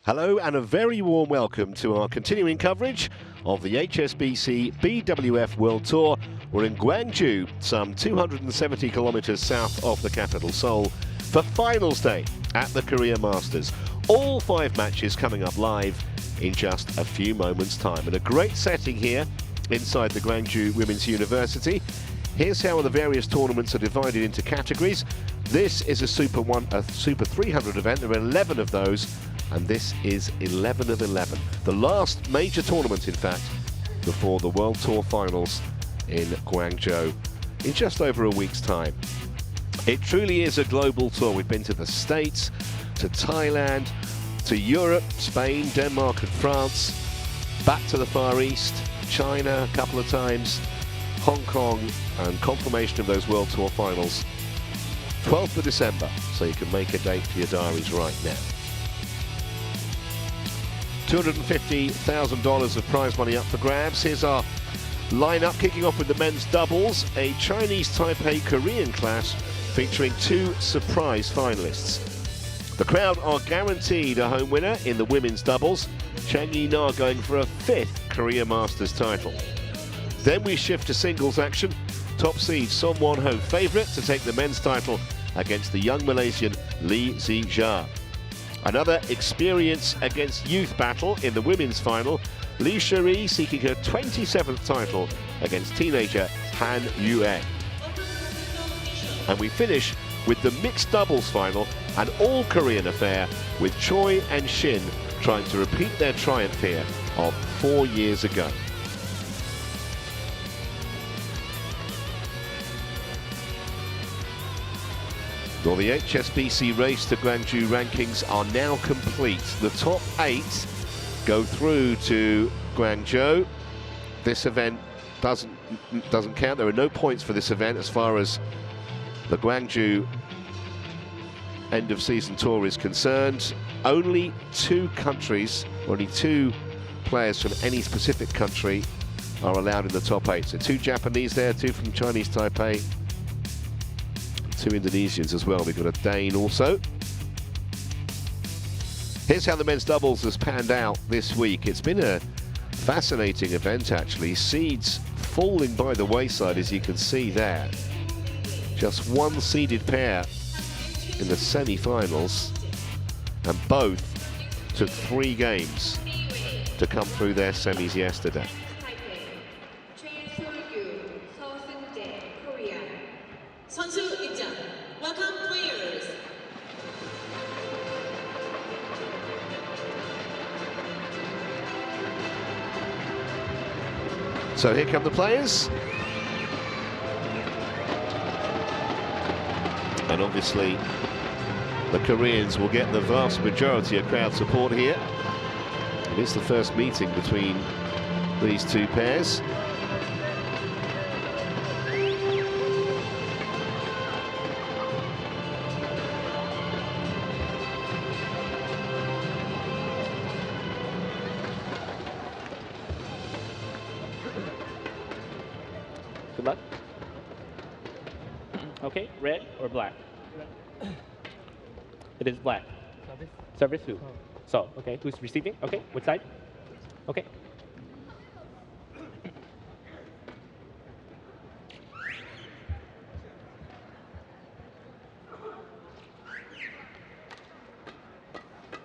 Hello and a very warm welcome to our continuing coverage of the HSBC BWF World Tour. We're in Gwangju, some 270 kilometers south of the capital Seoul, for finals day at the Korea Masters. All 5 matches coming up live in just a few moments' time. And a great setting here inside the Gwangju Women's University. Here's how the various tournaments are divided into categories. This is a Super 300 event. There are 11 of those. And this is 11 of 11. The last major tournament, in fact, before the World Tour finals in Guangzhou in just over a week's time. It truly is a global tour. We've been to the States, to Thailand, to Europe, Spain, Denmark and France, back to the Far East, China a couple of times, Hong Kong, and confirmation of those World Tour finals 12th of December, so you can make a date for your diaries right now. $250,000 of prize money up for grabs. Here's our lineup, kicking off with the men's doubles, a Chinese Taipei Korean clash featuring 2 surprise finalists. The crowd are guaranteed a home winner in the women's doubles, Chang Yi-na going for a 5th Korea Masters title. Then we shift to singles action. Top seed Son Won-ho favourite to take the men's title against the young Malaysian Li Zijia. Another experience against youth battle in the women's final. Li Sheri seeking her 27th title against teenager Han Yue. And we finish with the mixed doubles final, an all-Korean affair with Choi and Shin trying to repeat their triumph here of 4 years ago. Well, the HSBC Race to Gwangju rankings are now complete. The top 8 go through to Guangzhou. This event doesn't count. There are no points for this event as far as the Gwangju end of season tour is concerned. Only 2 countries, only 2 players from any specific country are allowed in the top 8. So 2 Japanese there, 2 from Chinese Taipei. 2 Indonesians as well. We've got a Dane also. Here's how the men's doubles has panned out this week. It's been a fascinating event, actually. Seeds falling by the wayside, as you can see there. Just 1 seeded pair in the semi-finals, and both took 3 games to come through their semis yesterday. So here come the players. And obviously the Koreans will get the vast majority of crowd support here. It is the first meeting between these 2 pairs. Good luck. Okay, red or black? It is black. Service who? So, okay, who's receiving? Okay, which side? Okay.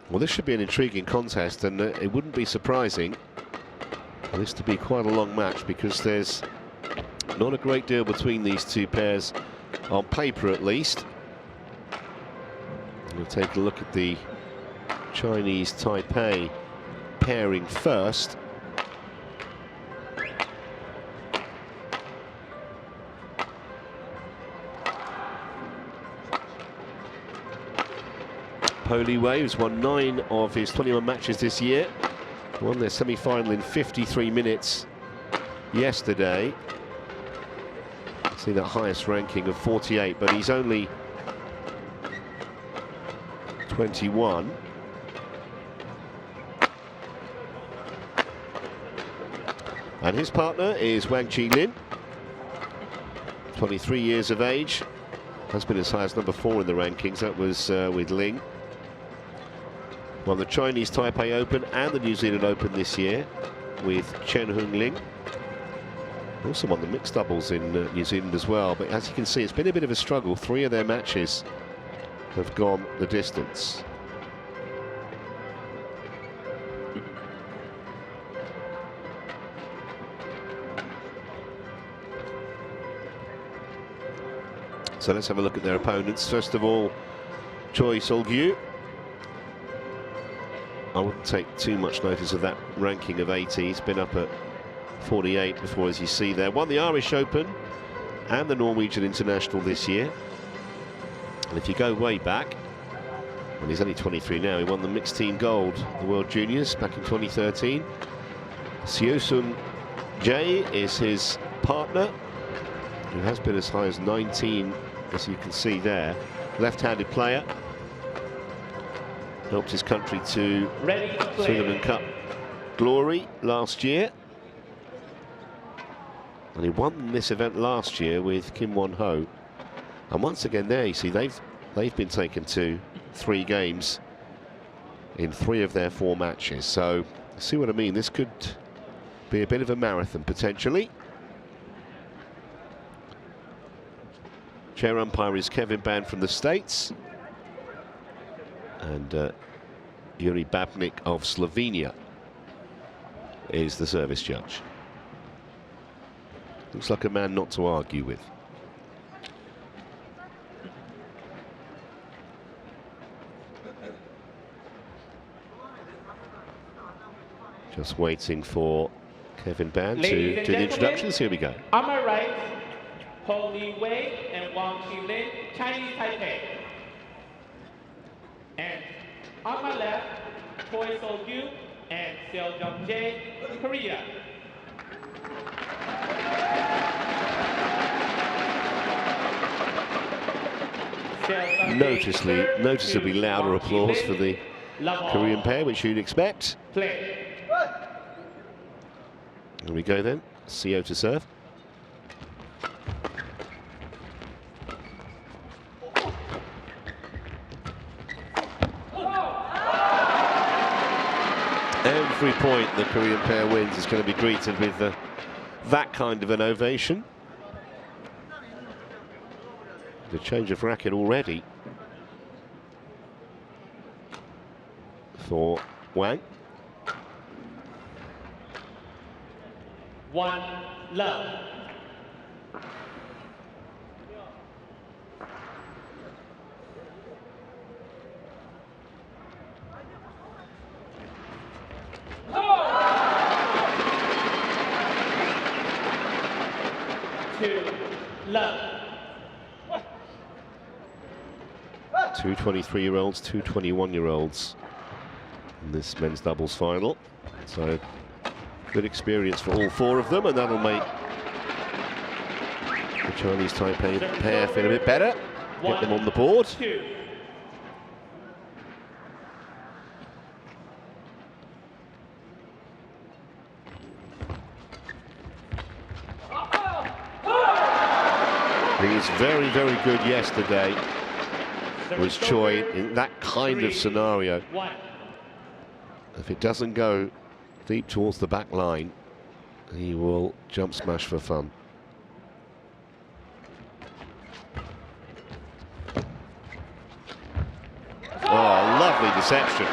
Well, this should be an intriguing contest, and it wouldn't be surprising for this to be quite a long match, because there's not a great deal between these 2 pairs, on paper at least. We'll take a look at the Chinese Taipei pairing first. Li-Wei, who's won 9 of his 21 matches this year, won their semi-final in 53 minutes yesterday. See that highest ranking of 48, but he's only 21. And his partner is Wang Chi-Lin, 23 years of age, has been as high as number 4 in the rankings. That was with Ling. Won the Chinese Taipei Open and the New Zealand Open this year with Chen-Hung-Ling. Also won the mixed doubles in New Zealand as well, but as you can see, it's been a bit of a struggle. 3 of their matches have gone the distance. So let's have a look at their opponents. First of all, Choi Sol-gyu. I wouldn't take too much notice of that ranking of 80. He's been up at 48 before, as you see there. Won the Irish Open and the Norwegian International this year. And if you go way back, well, he's only 23 now, he won the mixed team gold, the World Juniors, back in 2013. Seo-Sun Jae is his partner, who has been as high as 19, as you can see there. Left-handed player. Helped his country to Tournament Cup glory last year. And he won this event last year with Kim Won-ho. And once again there, you see, they've been taken to 3 games in 3 of their 4 matches. So, see what I mean? This could be a bit of a marathon, potentially. Chair umpire is Kevin Ban from the States. And Yuri Babnik of Slovenia is the service judge. Looks like a man not to argue with. Just waiting for Kevin Ban to do the introductions. Here we go. On my right, Li-Wei and Chi-Lin, Chinese Taipei. And on my left, Choi Sol-gyu and Seo-Jung Jae, Korea. Noticeably louder applause for the Korean pair, which you'd expect. Play. Here we go then. Seo to serve. Every point the Korean pair wins is going to be greeted with that kind of an ovation. The change of racket already for Wang. 1-love. Two 23-year-olds, 2 21-year-olds in this men's doubles final. So good experience for all 4 of them, and that'll make the Chinese Taipei pair feel a bit better. Get them on the board. He was very, very good yesterday, was Choi, in that kind of scenario. If it doesn't go deep towards the back line, he will jump smash for fun. Oh, lovely deception.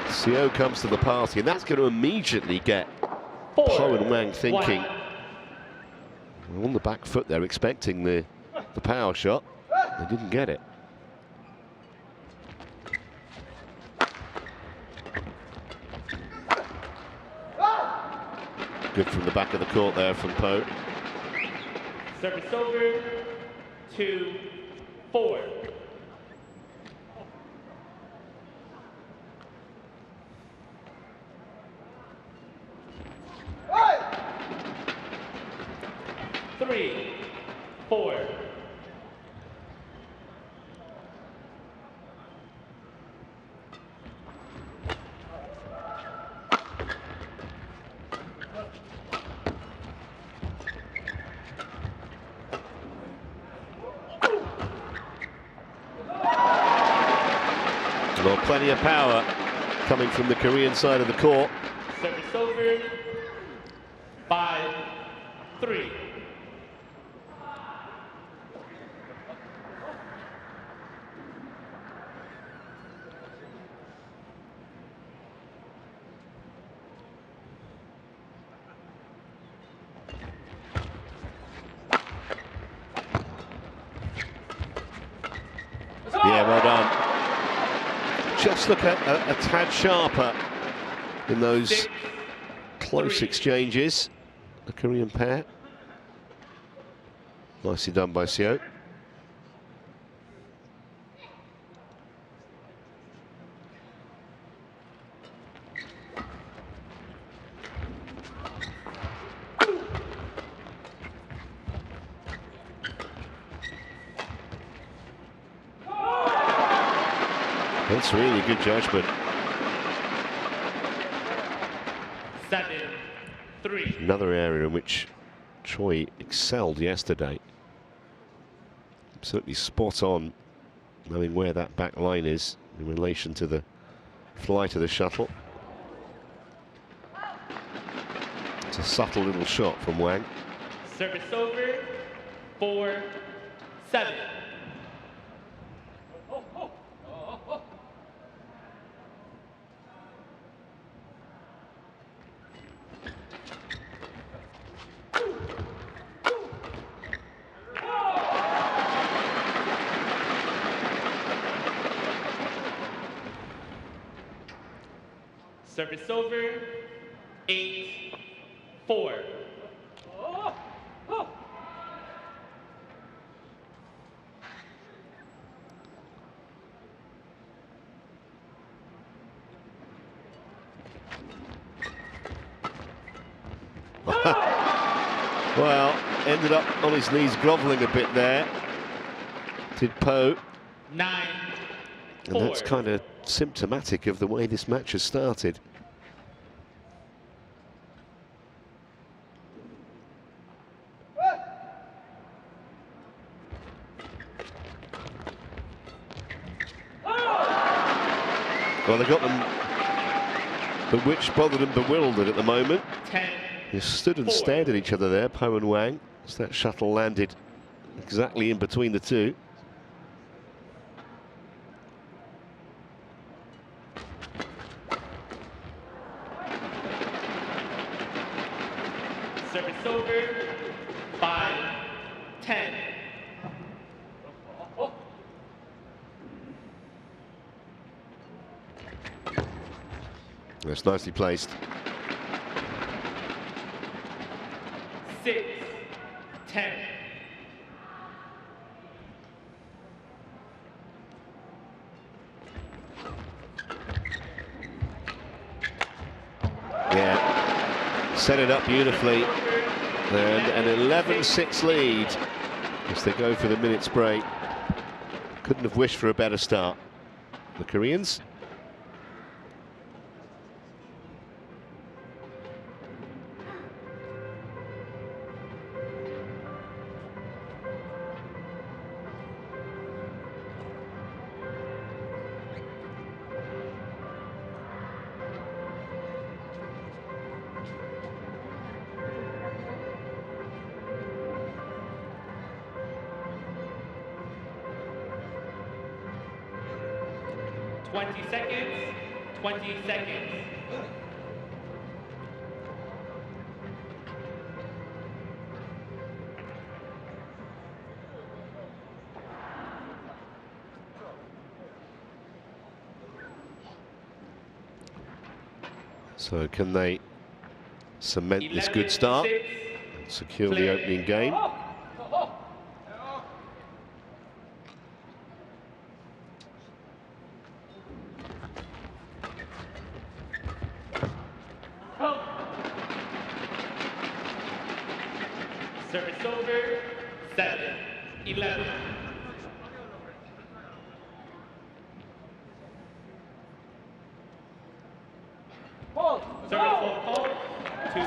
Seo comes to the party, and that's going to immediately get Po and Wang thinking. On the back foot there, expecting the power shot. They didn't get it. Good from the back of the court there from Po. Service over, 2-4. Three, 4. Well, plenty of power coming from the Korean side of the court. Service over. 5-3. Yeah, well done. Just look at a tad sharper in those close exchanges. The Korean pair. Nicely done by Seo. That's really good judgment. 7-3. Another area in which Choi excelled yesterday. Absolutely spot on, knowing where that back line is in relation to the flight of the shuttle. It's a subtle little shot from Wang. Service over. 4-7. Service over. 8-4. Well, ended up on his knees grovelling a bit there. Did Po. 9-4. And that's kind of symptomatic of the way this match has started. Well, they got them bewitched, bothered and bewildered at the moment. 10. They stood and stared at each other there, Po and Wang, as that shuttle landed exactly in between the two. Service over. 5-10. That's nicely placed. 6-10. Yeah, set it up beautifully. And an 11-6 lead as they go for the minutes break. Couldn't have wished for a better start. The Koreans. Seconds. 20 seconds. So can they cement this good start and secure the opening game? Service over. 7-11.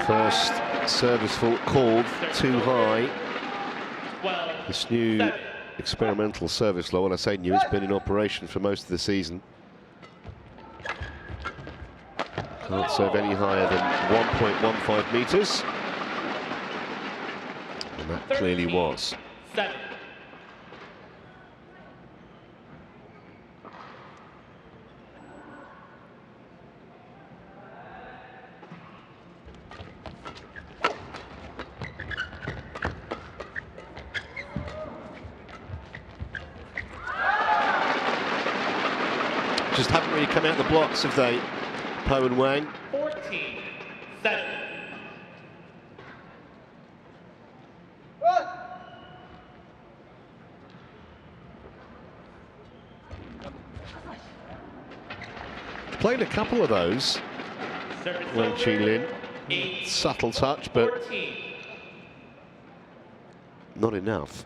First service fault called too high. This new experimental service law, when I say new, it's been in operation for most of the season. Can't serve any higher than 1.15 metres. And that clearly was. 7. Just haven't really come out the blocks, have they, Po and Wang? 14-7. Played a couple of those. Wang Chi-Lin, subtle touch, but 14. not enough.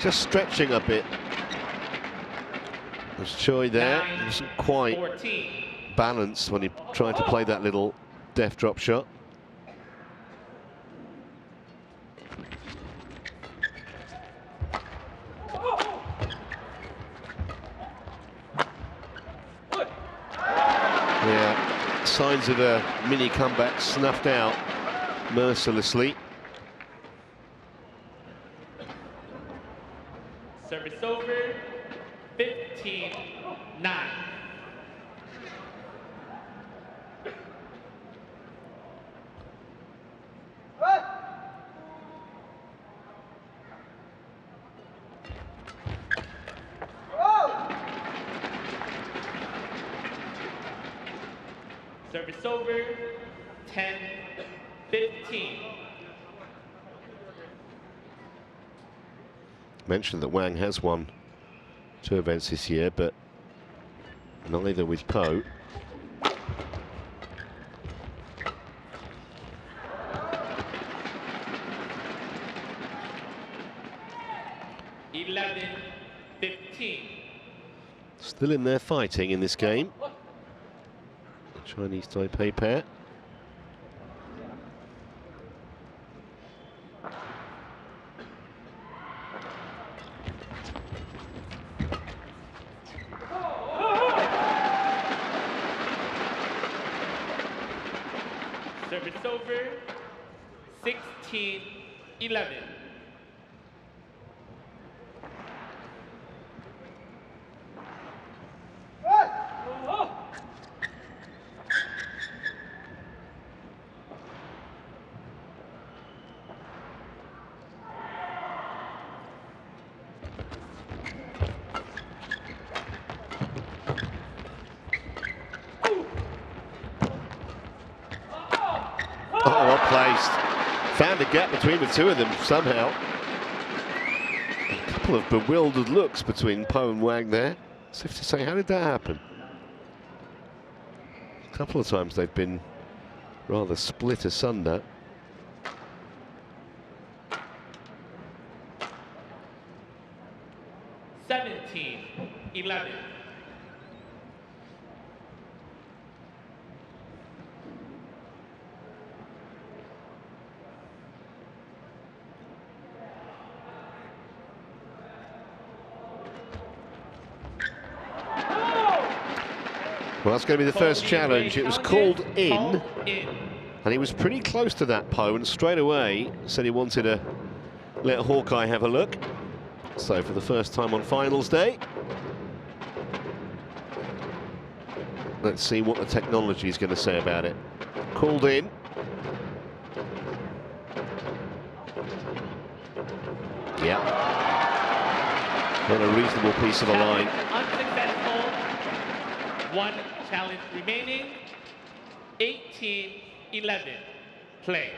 Just stretching a bit. There's Choi there. He wasn't quite 14. balanced when he tried to play that little deft drop shot. Yeah, signs of a mini comeback snuffed out mercilessly. Service over, 15-9. Service over, 10-15. Mentioned that Wang has won 2 events this year, but neither with Po. Still in there fighting in this game. The Chinese Taipei pair. Service over, 16-11. Oh, well placed. Found a gap between the two of them somehow. A couple of bewildered looks between Po and Wang there. As if to say, how did that happen? A couple of times they've been rather split asunder. (17-11). Well, that's going to be the first challenge. It was called in, and he was pretty close to that, Po, and straight away said he wanted to let Hawkeye have a look. So for the first time on finals day, let's see what the technology is going to say about it. Called in. Yeah. Not a reasonable piece of a line. Unsuccessful. 1 challenge remaining. 18-11. Play.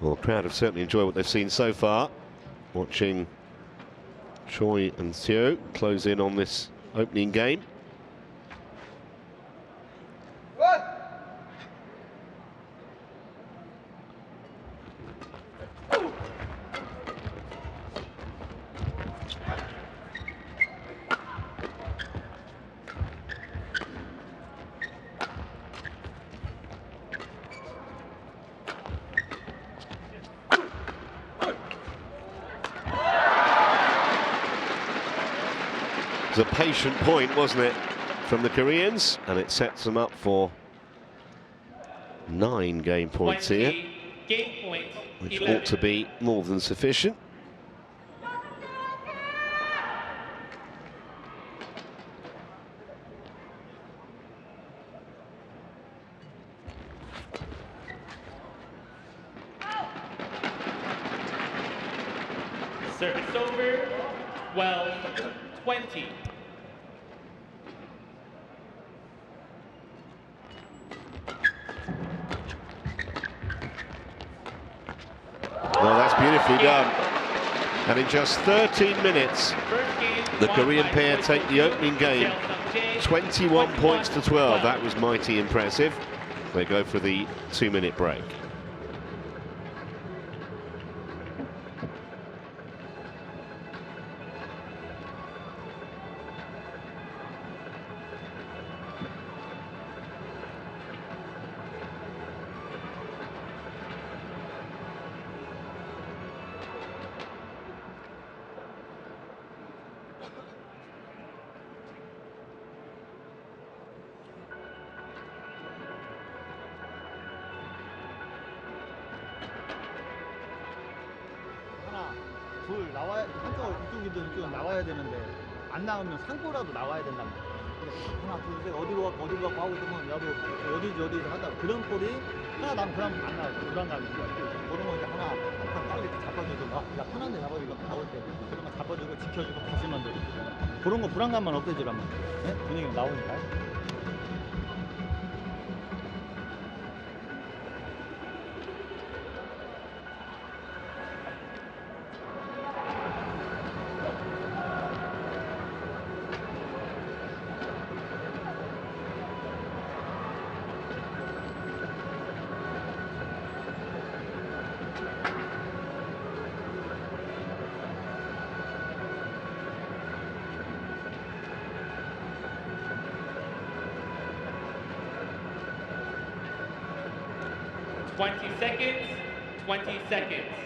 Well, the crowd have certainly enjoyed what they've seen so far. Watching Choi and Seo close in on this opening game. was a patient point, wasn't it, from the Koreans, and it sets them up for 9 game points here, game point, which 11. ought to be more than sufficient. Service over, 12-20. Well, that's beautifully done. And in just 13 minutes, the Korean pair take the opening game, 21 points to 12. That was mighty impressive. They go for the 2-minute break. 둘 나와야 한쪽 이쪽이든 이쪽은 나와야 되는데 안 나오면 상고라도 나와야 된단 말이야. 하나 둘 셋 어디로 갖고 하고 있으면 나도 어디지 하다 그런 볼이 하나 나면 그다음 안 나와 불안감이 있어. 그런 거 이제 하나 빨리 잡아주고 야 편한데 잡아주고 나올 때 그런 거 잡아주고 지켜주고 다시 만들고 그런 거 불안감만 없애주란 말이야. 네? 분위기가 나오니까. Twenty seconds.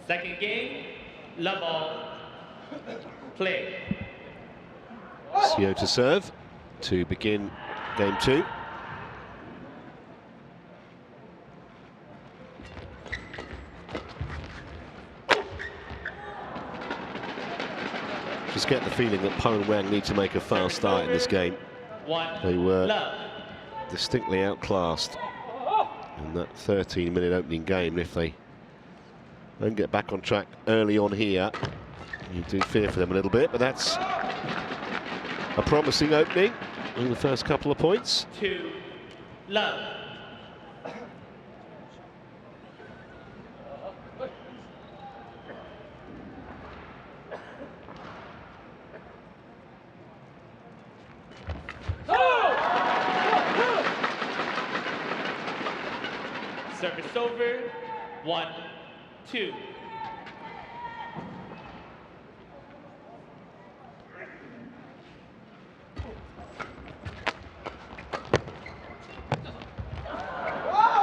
Second game, love ball, play. SEO to serve to begin game 2. Just get the feeling that Po and Wang need to make a fast start in this game. They were distinctly outclassed in that 13-minute opening game. If they don't get back on track early on here, you do fear for them a little bit, but that's a promising opening in the first couple of points. 2 love. Service over, 1-2.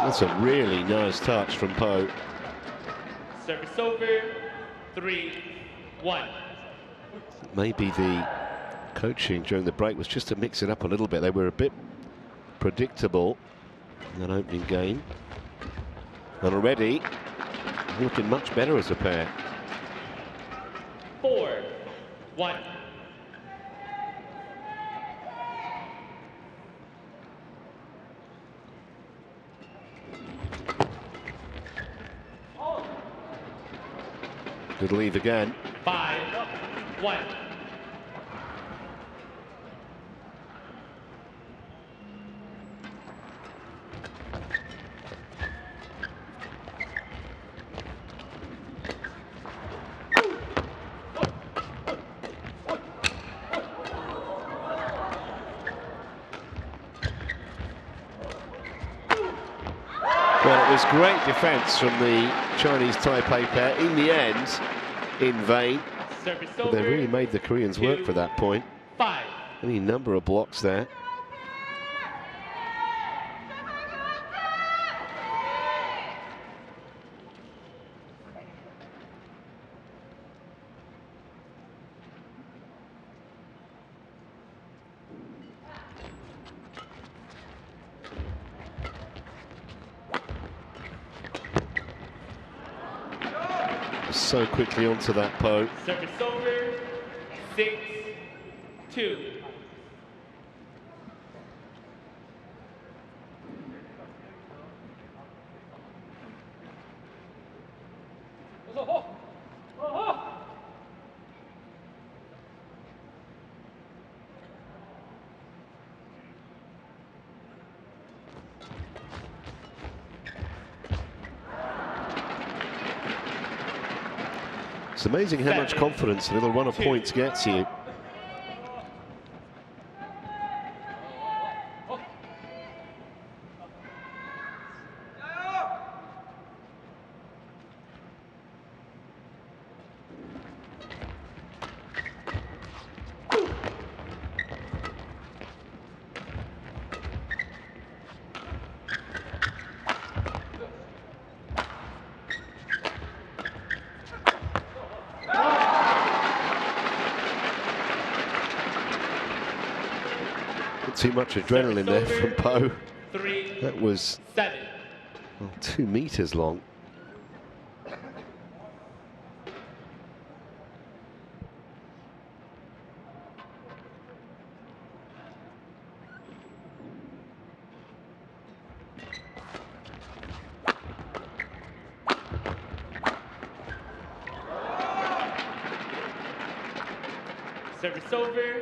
That's a really nice touch from Po. Service over, 3-1. Maybe the coaching during the break was just to mix it up a little bit. They were a bit predictable in that opening game. And already looking much better as a pair. 4-1. Good leave again. 5-1. Well, it was great defence from the Chinese Taipei pair. In the end, in vain. Service But they over. really made the Koreans work for that point. 5. Any number of blocks there. So quickly onto that Po. Service over. 6-2. It's amazing how much confidence a little run of points gets you. Too much adrenaline there from Po. That was 7. well, 2 meters long. Service over.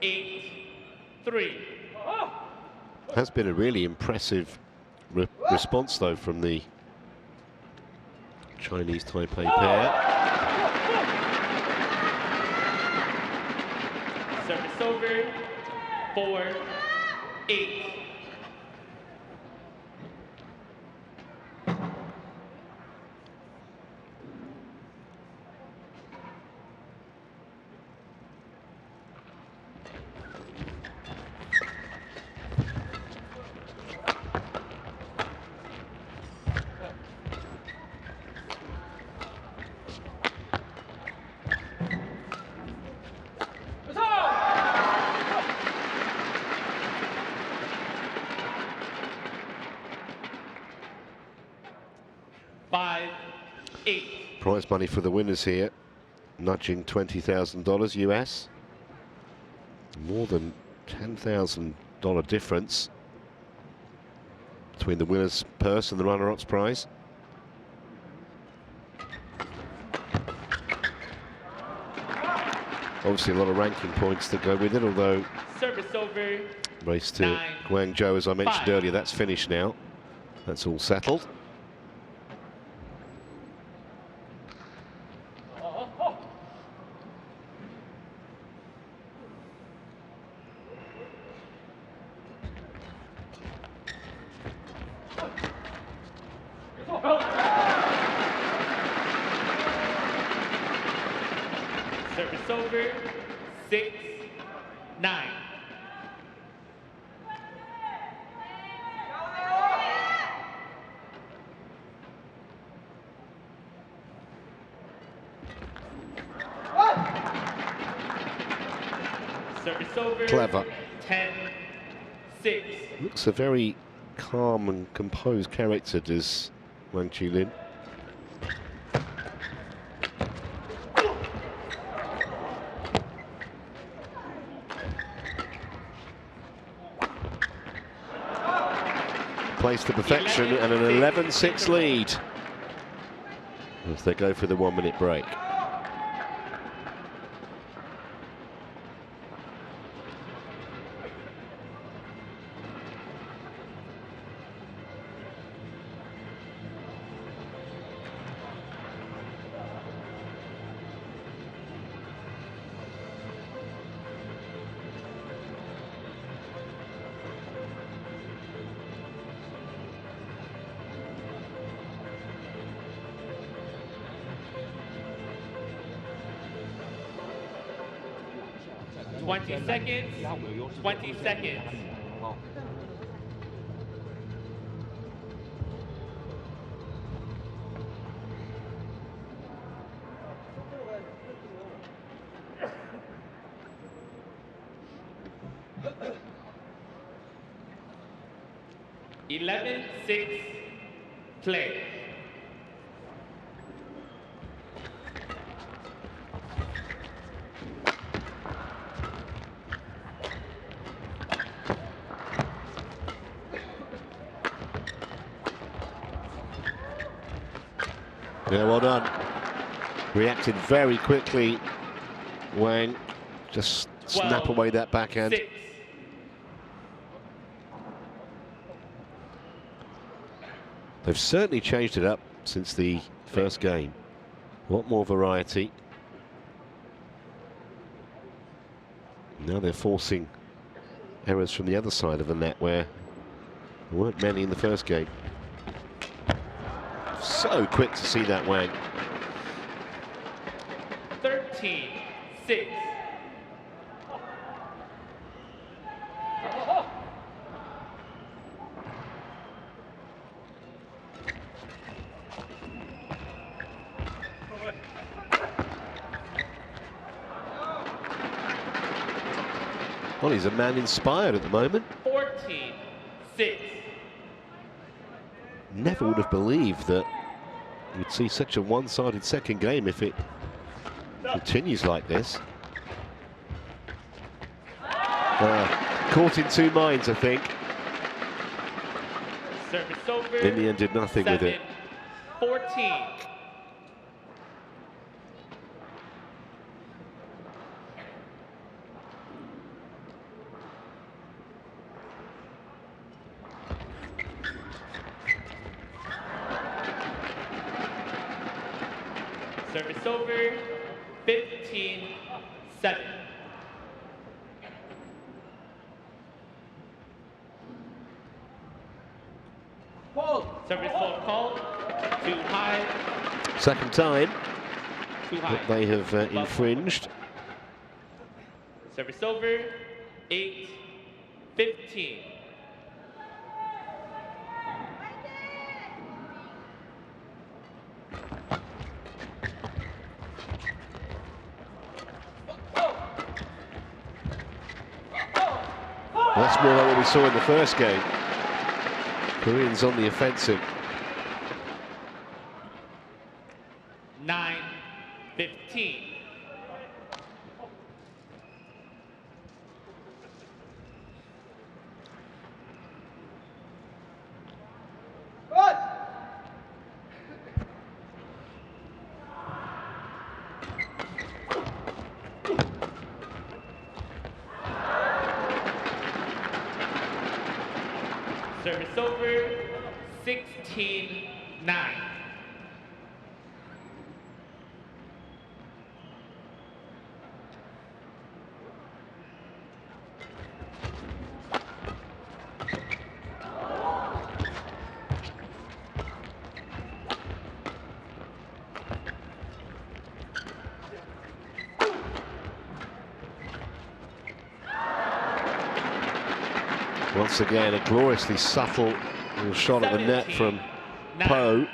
8-3. Has been a really impressive response though from the Chinese Taipei pair. Service over. 4-8. Prize money for the winners here, nudging $20,000 US. More than $10,000 difference between the winner's purse and the runner-up's prize. Obviously a lot of ranking points that go with it, although Service over. race to Guangzhou, as I mentioned earlier, that's finished now. That's all settled. Service over, 6-9. Service over. Clever. 10-6. Looks a very calm and composed character, does Wang Chi-Lin. Plays to perfection and an 11-6 lead as they go for the 1-minute break. 20 seconds. 20 seconds. Eleven, 6, play. Yeah, well done. Reacted very quickly. Wang, just snap away that backhand. 6. They've certainly changed it up since the first game. A lot more variety. Now they're forcing errors from the other side of the net where there weren't many in the first game. So quick to see that Wang. 13, 6. Well, he's a man inspired at the moment. 14, 6. Never would have believed that you'd see such a one-sided second game if it continues like this. Caught in two minds, I think. Service over. In the end, did nothing with it. 14. Service over, 15, 7. Service fault called, too high. Second time Too high. that they have infringed. Service over, 8, 15. That's more like what we saw in the first game. Koreans on the offensive. 9, 15. Service over, 16, 9. Once again, a gloriously subtle little shot at the net from 9. Po.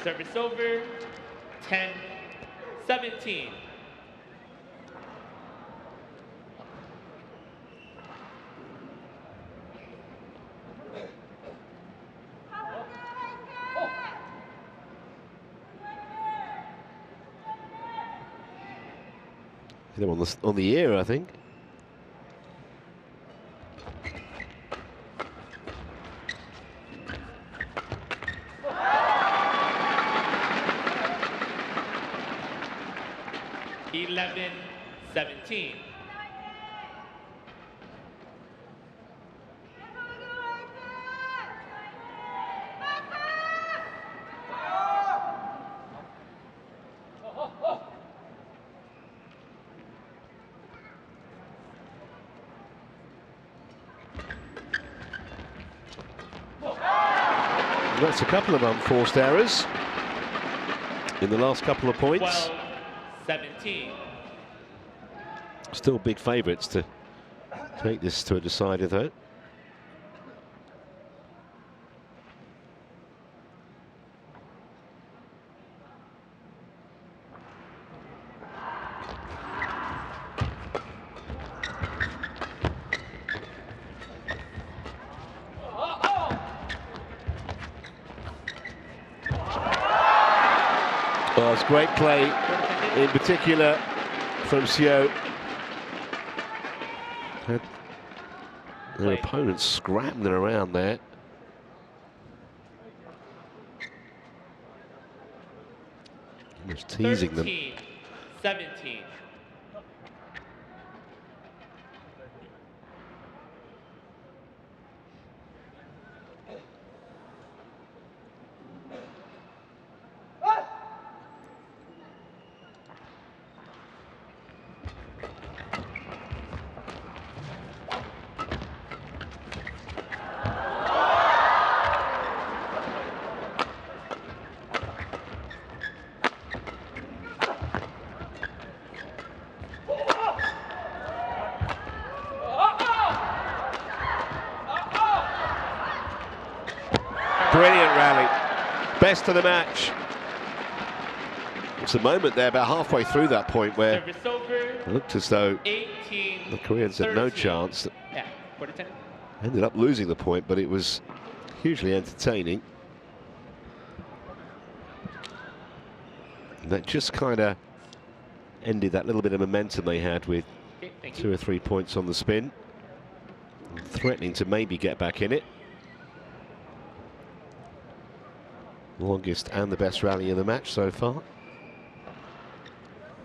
Service over, 10, 17. Hit him on the ear, I think. Eleven, 17. That's a couple of unforced errors in the last couple of points. 12-17. Still big favourites to take this to a decider, though. Well, it's great play, in particular from CHOI. Had their opponents scrambling around there. Almost teasing them. 17. Brilliant rally. Best of the match. It's a moment there about halfway through that point where it looked as though the Koreans had no chance. Yeah, quarter 10. Ended up losing the point, but it was hugely entertaining. And that just kind of ended that little bit of momentum they had with 2 or 3 points on the spin. Threatening to maybe get back in it. Longest and the best rally of the match so far.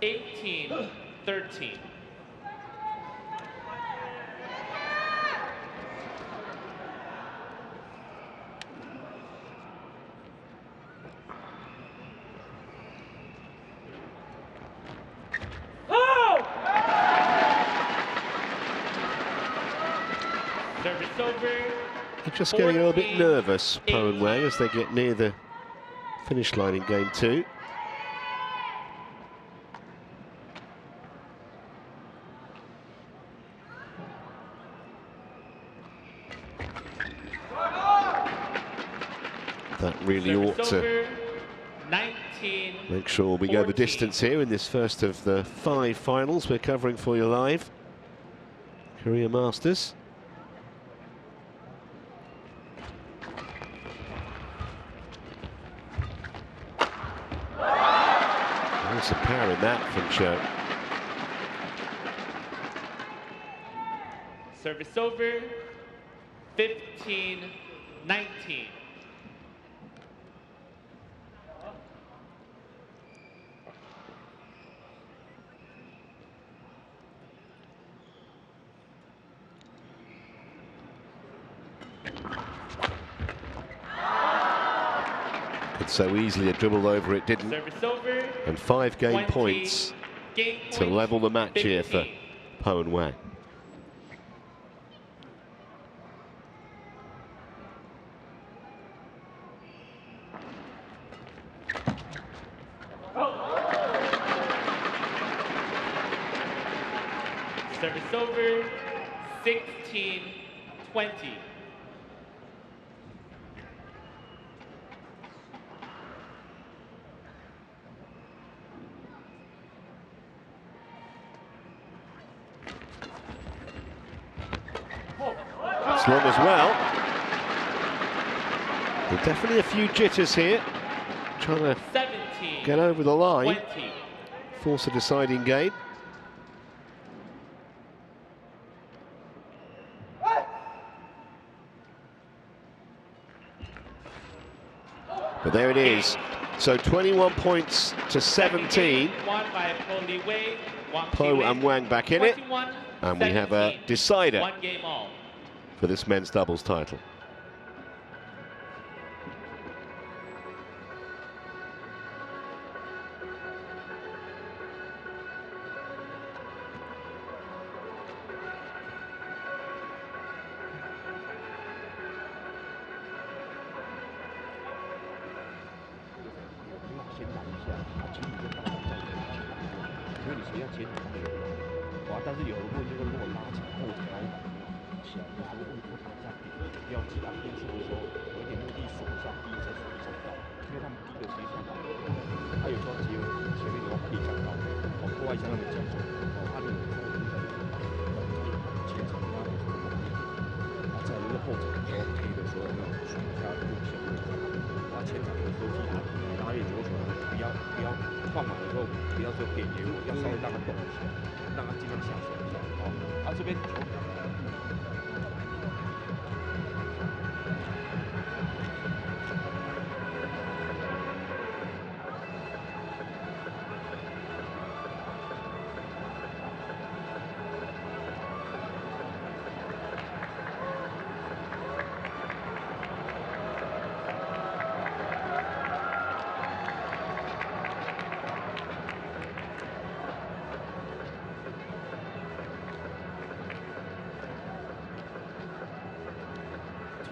18-13. Service over. They're just getting a little bit nervous, Po and Wang, as they get near the finish line in game 2. That really ought to make sure we go the distance here in this first of the 5 finals we're covering for you live. Korea Masters. There's some power in that from CHOI. Service over. 15-19. Could so easily have dribbled over it, didn't. Service over. And 5 game points to level the match here for Po and Wang. Service over. 16-20. It's long as well. There are definitely a few jitters here. Trying to 17, get over the line. 20. Force a deciding game. But there it is. So 21 points to 17. Won by Li-Wei, Po and Wang back in it. And we have a decider 1 game all. for this men's doubles title. 下，其实你就当场在你的因为你随要接头没有用，哇！但是有人问这个如果拉起来后脚拉一把起来的时候，问说他这样顶，不要急，他边出的时候有一点目的锁一下第一再锁一下到，因为他们第一个其实像打，他有时候结合前面的话可以讲到，破坏一下他们节奏，他认为说我们在前场拉的时候后面，在那个后场的时候 K 的时候那种水下入球的时候，前场的时候记得哪里左手不要放满的时候不要说点给我，要稍微让他动一下，让他尽量下手一下，这边球。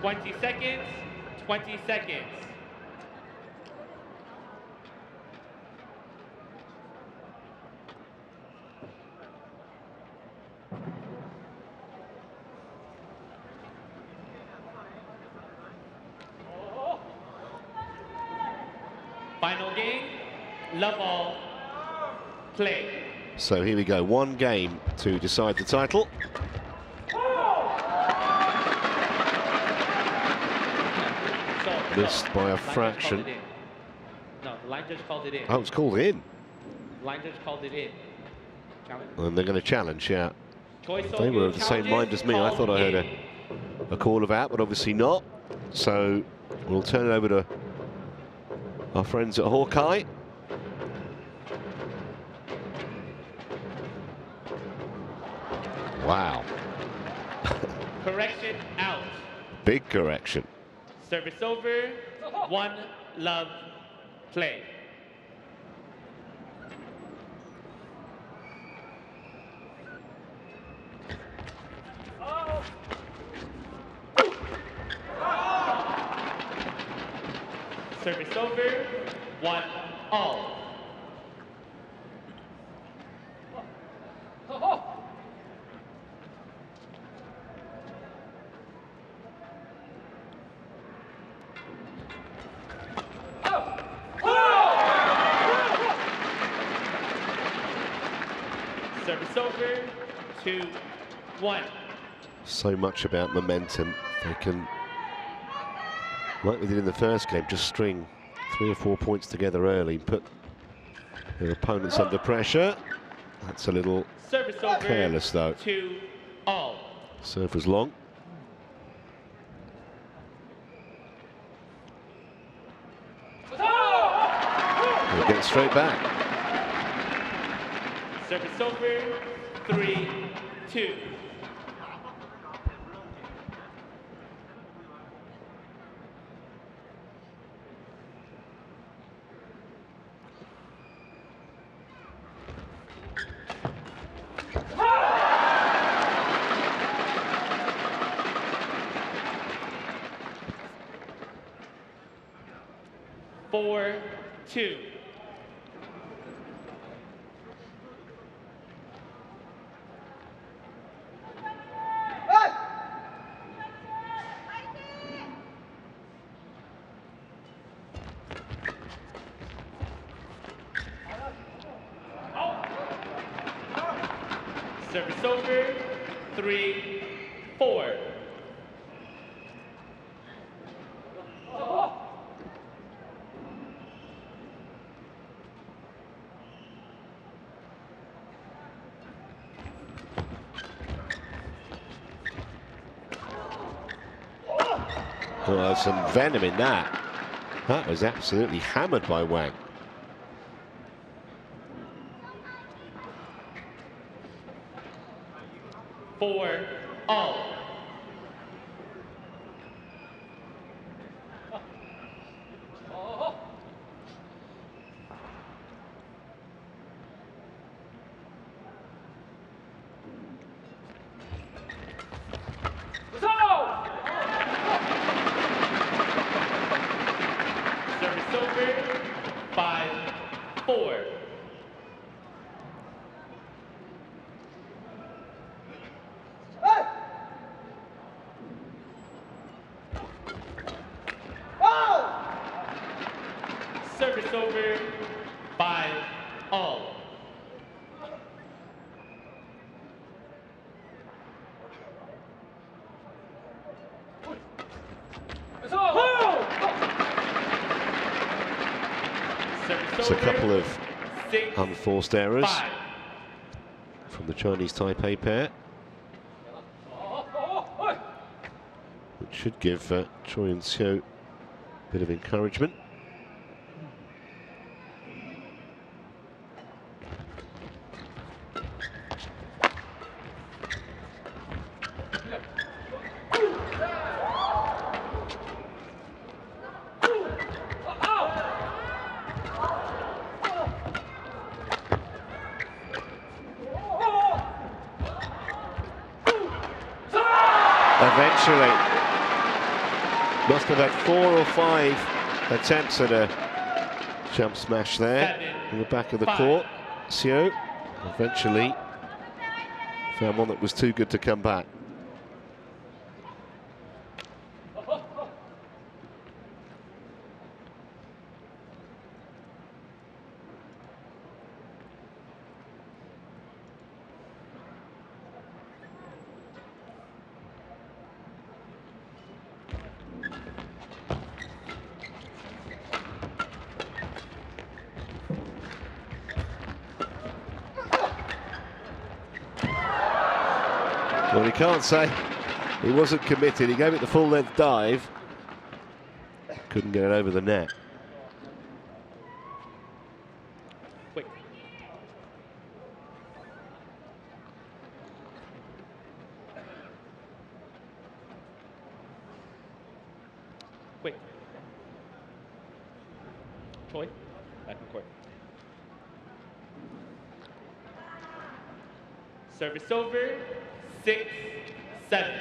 20 seconds, 20 seconds. Final game, love all, play. So here we go, one game to decide the title. Missed by a fraction. No, the line judge called it in. Oh, it's called in. Line judge called it in. Challenge. And they're going to challenge, yeah. Choi They were of the same mind as me. I thought I heard a call of out, but obviously not. So we'll turn it over to our friends at Hawkeye. Wow. Correction out. Big correction. Service over, 1 love, play. Service over, 1 all. Service over, 2-1. So much about momentum. They can, like we did in the first game, just string 3 or 4 points together early, put their opponents under pressure. That's a little careless, though. 2-all. Serve was long. We'll get straight back. Service over, 3-2. Four, 2. Service over, 3-4. Well, some venom in that. That was absolutely hammered by Wang. Four, all. Service over, 5-4. Service over, 5-all. It's a couple of unforced errors from the Chinese Taipei pair, which should give Choi and Seo a bit of encouragement. Eventually, must have had 4 or 5 attempts at a jump smash there in the back of the court. Seo eventually found one that was too good to come back. Well, you can't say he wasn't committed. He gave it the full length dive. Couldn't get it over the net. Quick. Quick. Choi, back in court. Service over, 6-7.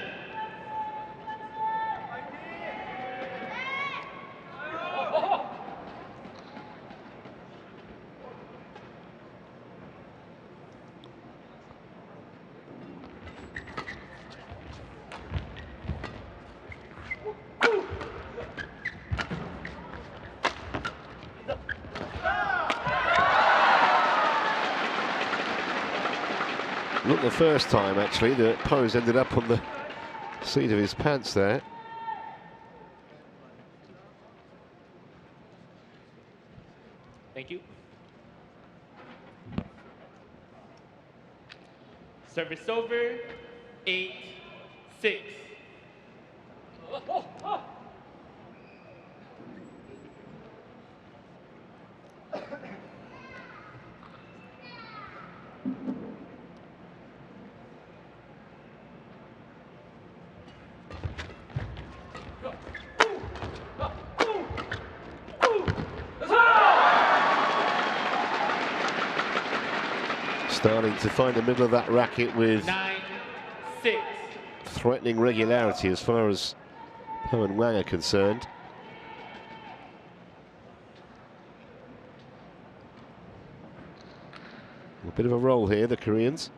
Not the first time, actually, that pose ended up on the seat of his pants there. Thank you. Service over, 8-6. Starting to find the middle of that racket with 9-6. threatening regularity as far as Ho and Wang are concerned. A bit of a roll here, the Koreans.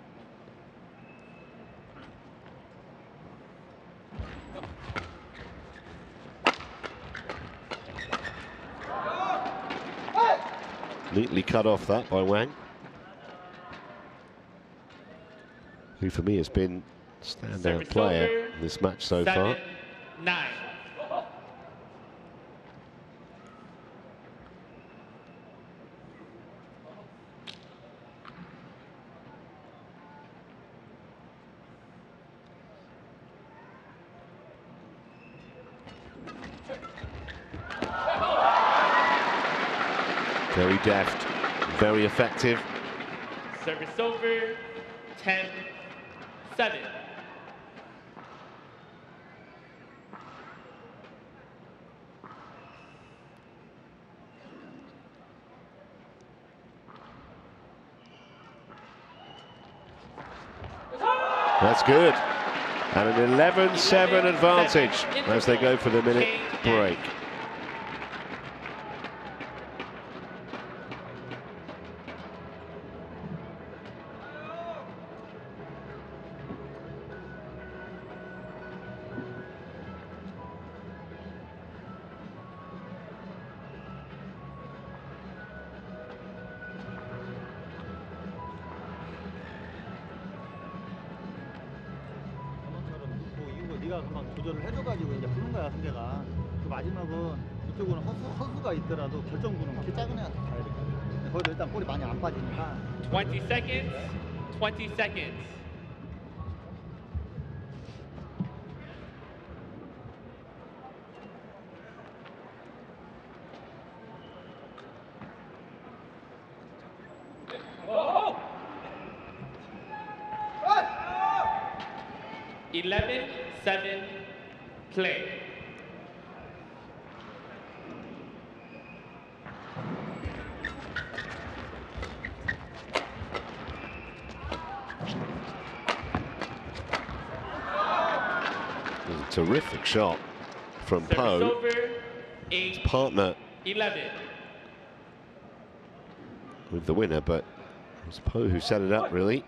Neatly cut off that by Wang, who for me has been standout Service player over, in this match so far. 7-9. Very deft, very effective. Service over, 10-7. That's good. And an 11-7 advantage as they go for the minute break. 네가 금방 조절을 해줘가지고 이제 부는 거야 상대가. 그 마지막은 이쪽은 허수가 있더라도 결정부는 키 작은 애한테 가야 돼. 거기도 일단 볼이 많이 안 빠지니까. 20 seconds. 20 seconds. Oh! 11-7 play. Terrific shot from Po. His partner 11. with the winner, but it was Po who set it up, really.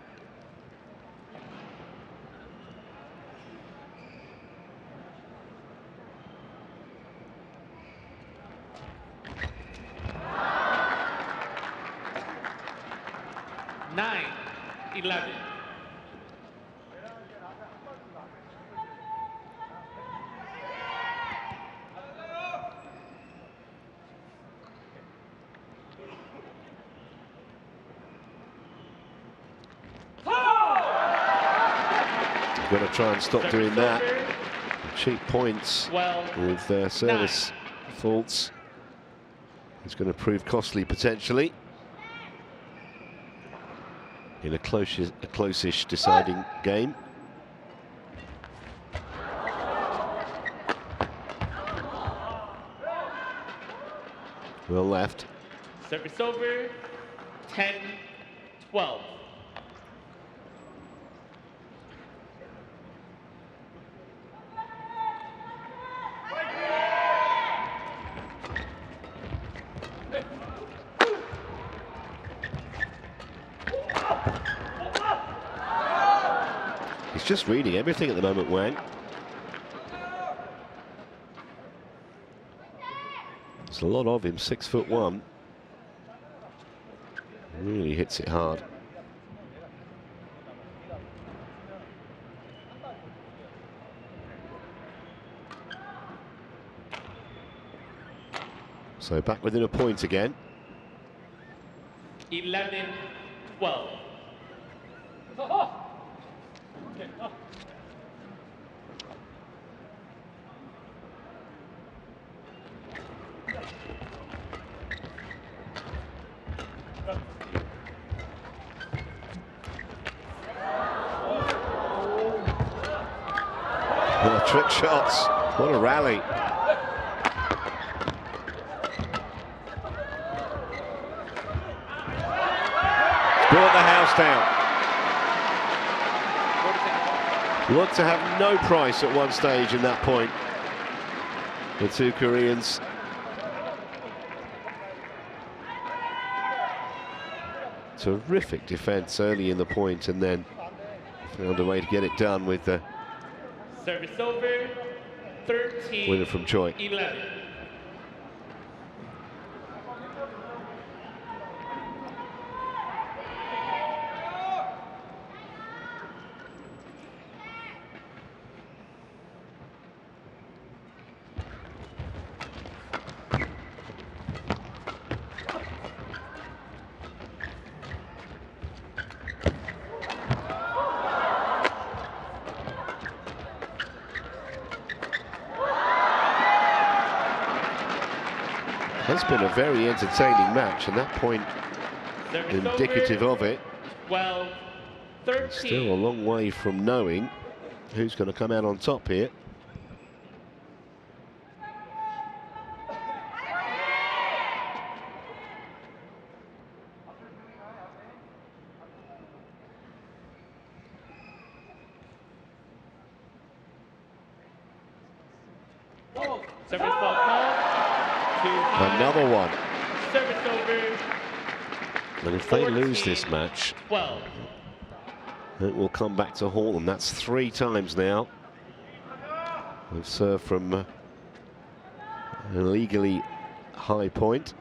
Nine, 11. Going to try and stop doing that. Cheap points with their service faults. It's going to prove costly potentially in a close-ish deciding game. Well left. Service over. 10-12. He's just reading everything at the moment, Wang. There's a lot of him, 6'1". Really hits it hard. So back within a point again. 11-12. Oh, trick shots. What a rally. Brought the house down. Looked to have no price at one stage in that point. The two Koreans. Terrific defense early in the point, and then found a way to get it done with the Service over. 13. winner from Choi. 11. Has been a very entertaining match, and that point indicative of it. 12, 13. Still a long way from knowing who's going to come out on top here. Service ball call. Another one. Service over. And if they lose this match, 12. it will come back to haunt them. That's 3 times now. They've served from an illegally high point.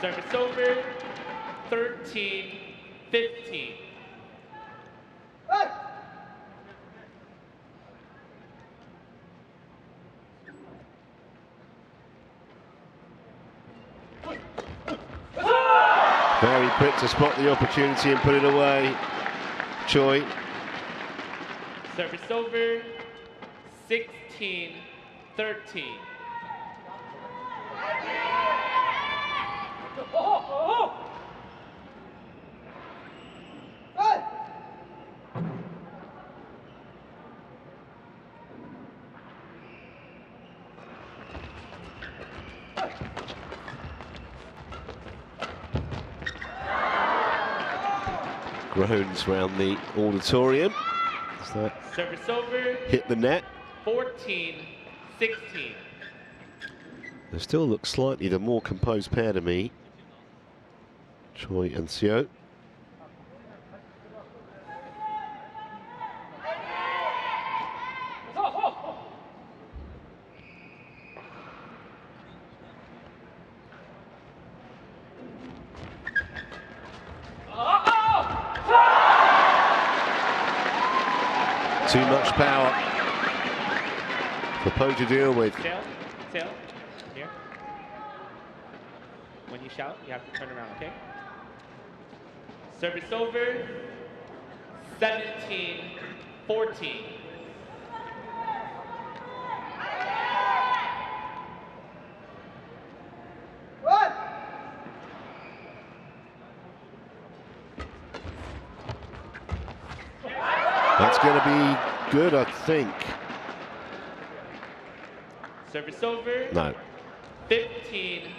Service over, 13-15. Very quick to spot the opportunity and put it away. Choi. Service over, 16-13. Groans round the auditorium. As that Service over, hit the net. 14-16. They still look slightly the more composed pair to me. Choi and Seo. Too much power for Po to deal with. Tail, here. When you shout, you have to turn around, okay? Service over, 17-14. That's going to be good, I think. Service over, No. 15-17.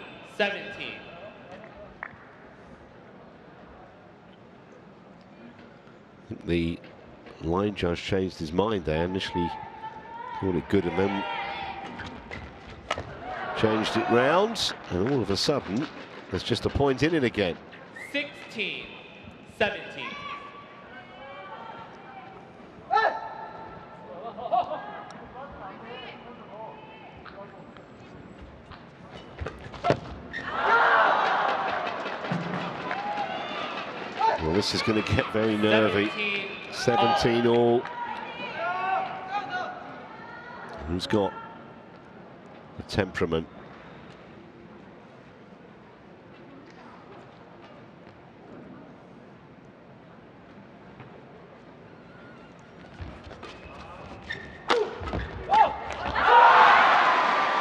I think the line judge changed his mind there. Initially called it good and then changed it round. And all of a sudden, there's just a point in it again. 16-17. Well, this is going to get very nervy. 17 all. Who's got the temperament?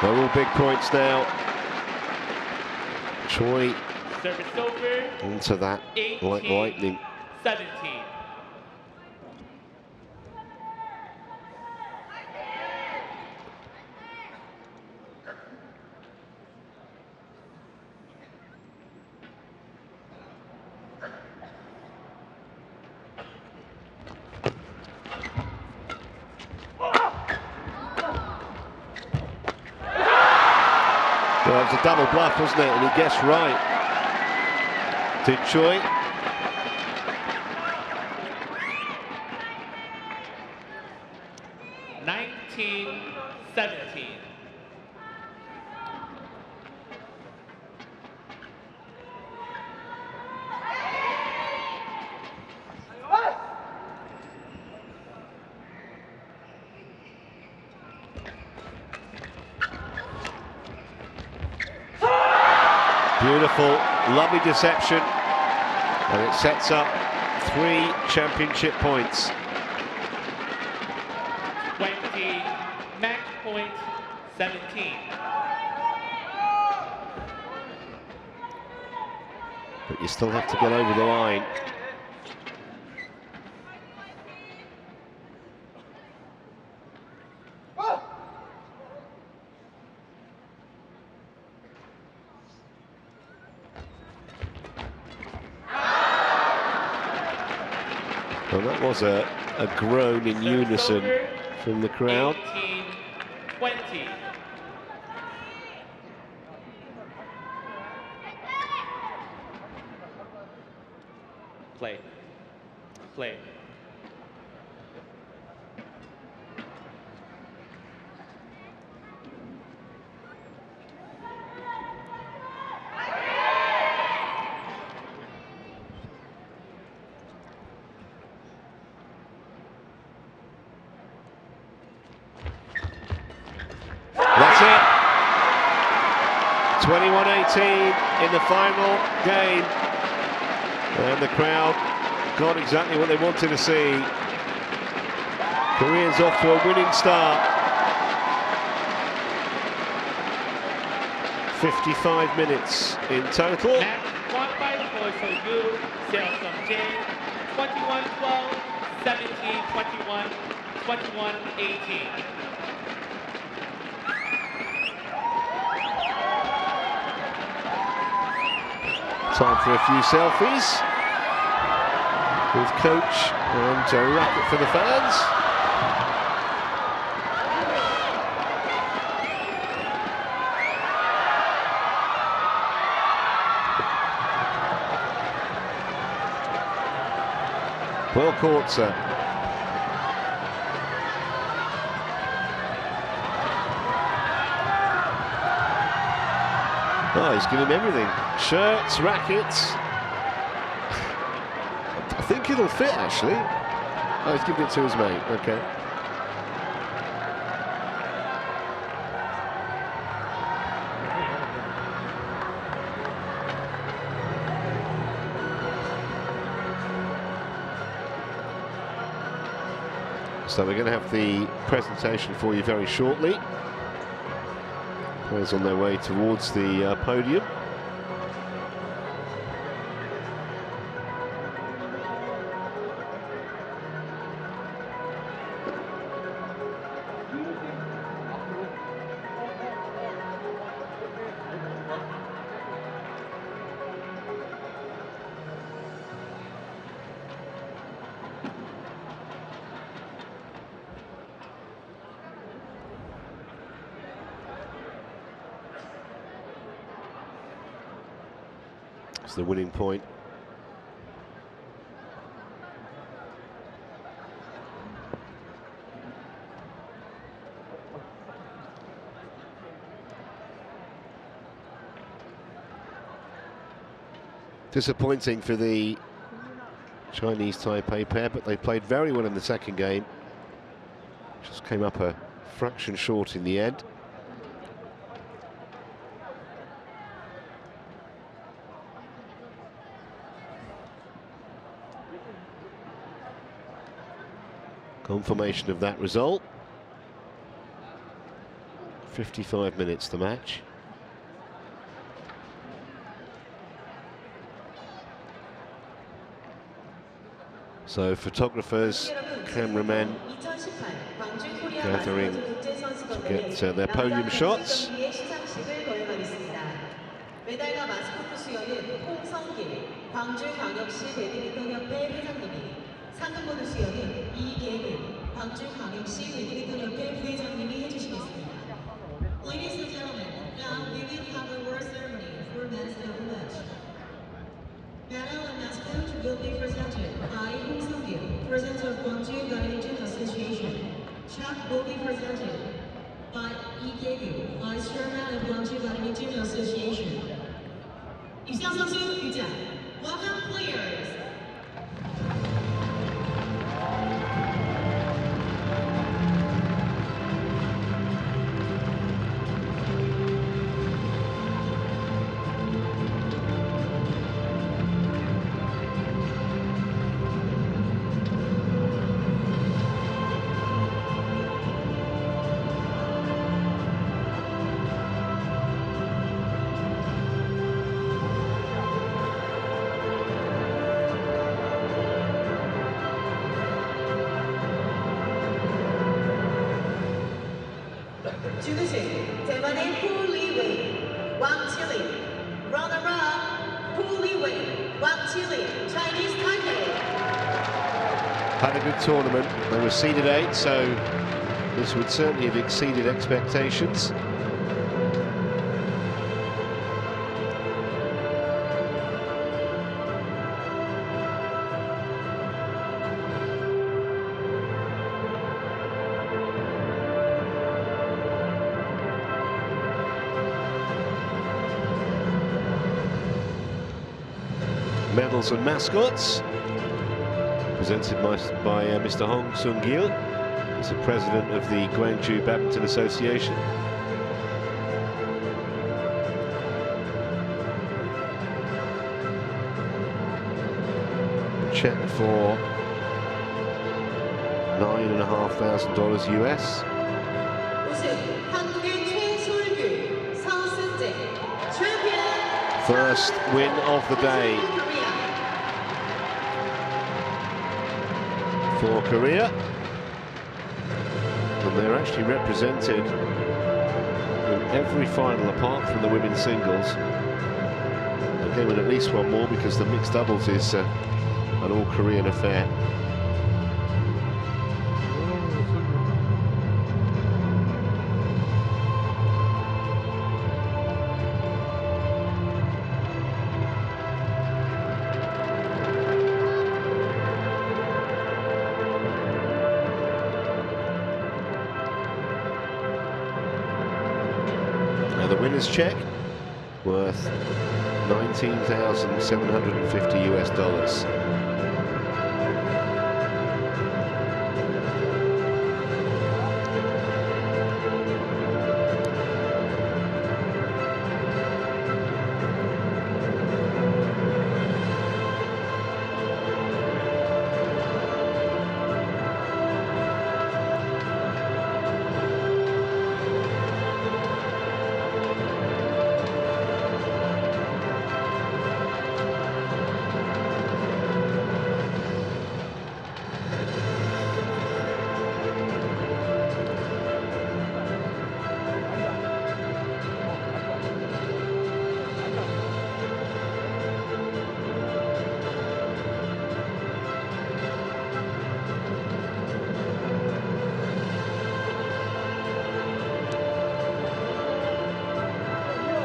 They're all big points now. Choi Service over, into that like lightning. 17. Well, it was a double bluff, wasn't it? And he guessed right. Did Choi. Beautiful, lovely deception, and it sets up 3 championship points. 20, match point 17. But you still have to get over the line. Well, that was a groan in unison from the crowd. 18-20. Play. Play. 21-18 in the final game, and the crowd got exactly what they wanted to see. Korea's off to a winning start. 55 minutes in total. Match won by for Soyu, Seo Sung-jae, 21-12, 17-21, 21-18. Time for a few selfies with coach and a racket for the fans. Well caught, sir. Oh, he's giving him everything. Shirts, rackets. I think it'll fit, actually. Oh, he's giving it to his mate. Okay. So we're going to have the presentation for you very shortly. Players on their way towards the podium. The winning point. Disappointing for the Chinese Taipei pair, but they played very well in the second game. Just came up a fraction short in the end. Confirmation of that result. 55 minutes the match. So photographers, cameramen gathering to get their podium shots. 상금보드 수여는 이계획을 광주광역시 배드민턴협회 부회장님이 해주시겠습니다. Ladies and gentlemen, now we will have a award ceremony for men's double match. Medal and match coach will be presented by Hong Sang-gil, President of Gwangju Badminton Association. Check will be presented by Lee Jae-gyu, Vice Chairman of Gwangju Badminton Association. 이상 선수 입장. Welcome players. 주무신 대만의 Li-Wei, Chi-Lin, runner-up, Li-Wei, Chi-Lin, Chinese Taipei. Had a good tournament. They were seeded 8, so this would certainly have exceeded expectations. Medals and mascots presented by Mr. Hong Sang-gil, who's the president of the Gwangju Badminton Association. check for $9,500 US. 우승 한국의 최솔규, 서승재, 챔피언. First win of the day for Korea. And they're actually represented in every final apart from the women's singles. They win at least one more because the mixed doubles is an all-Korean affair. Now the winner's check worth $19,750 US.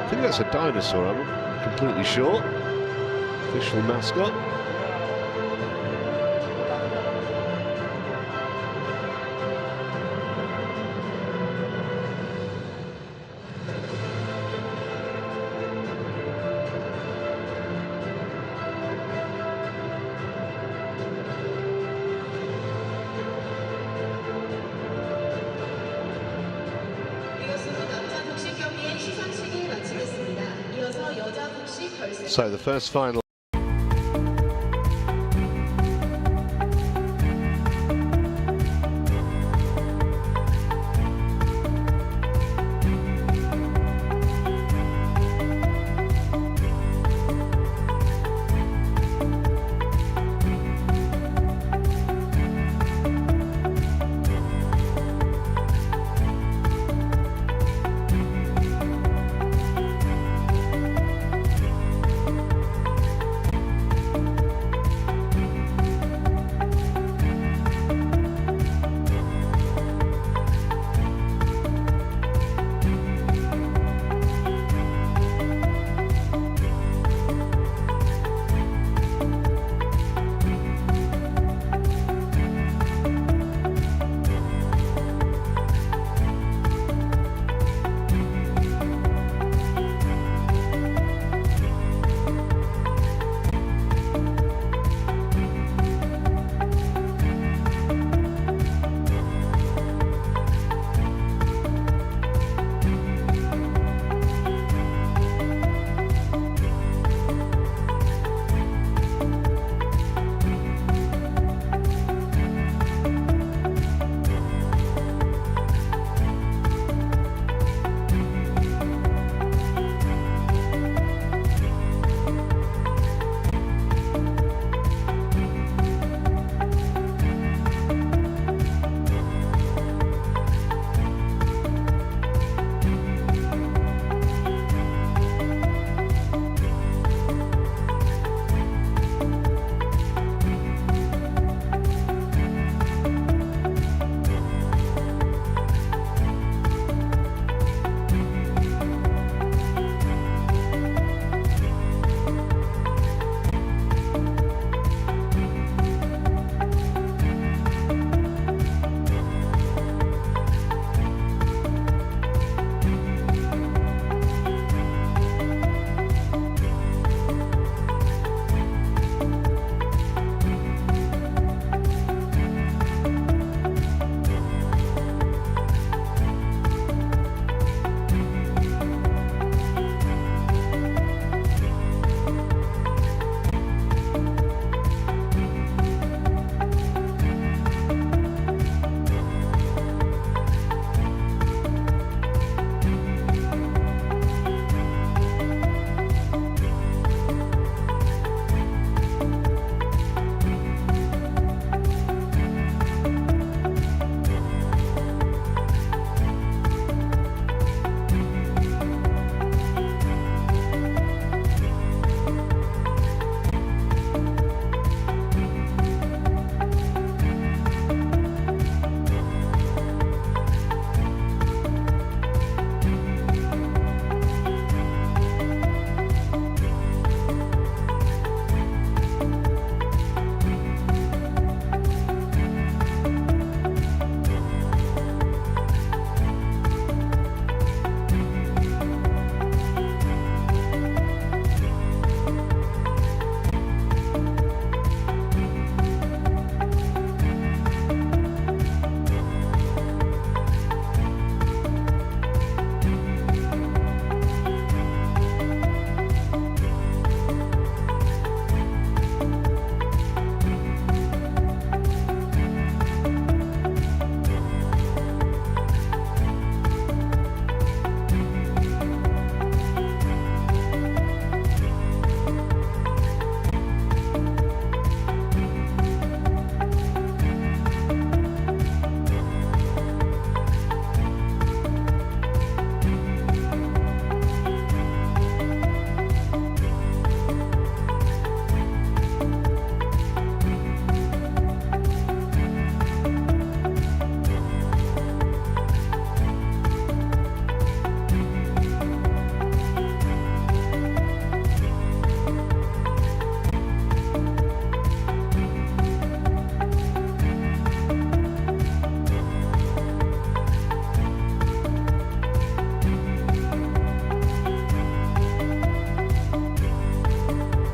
I think that's a dinosaur, I'm not completely sure. Official mascot. So the first final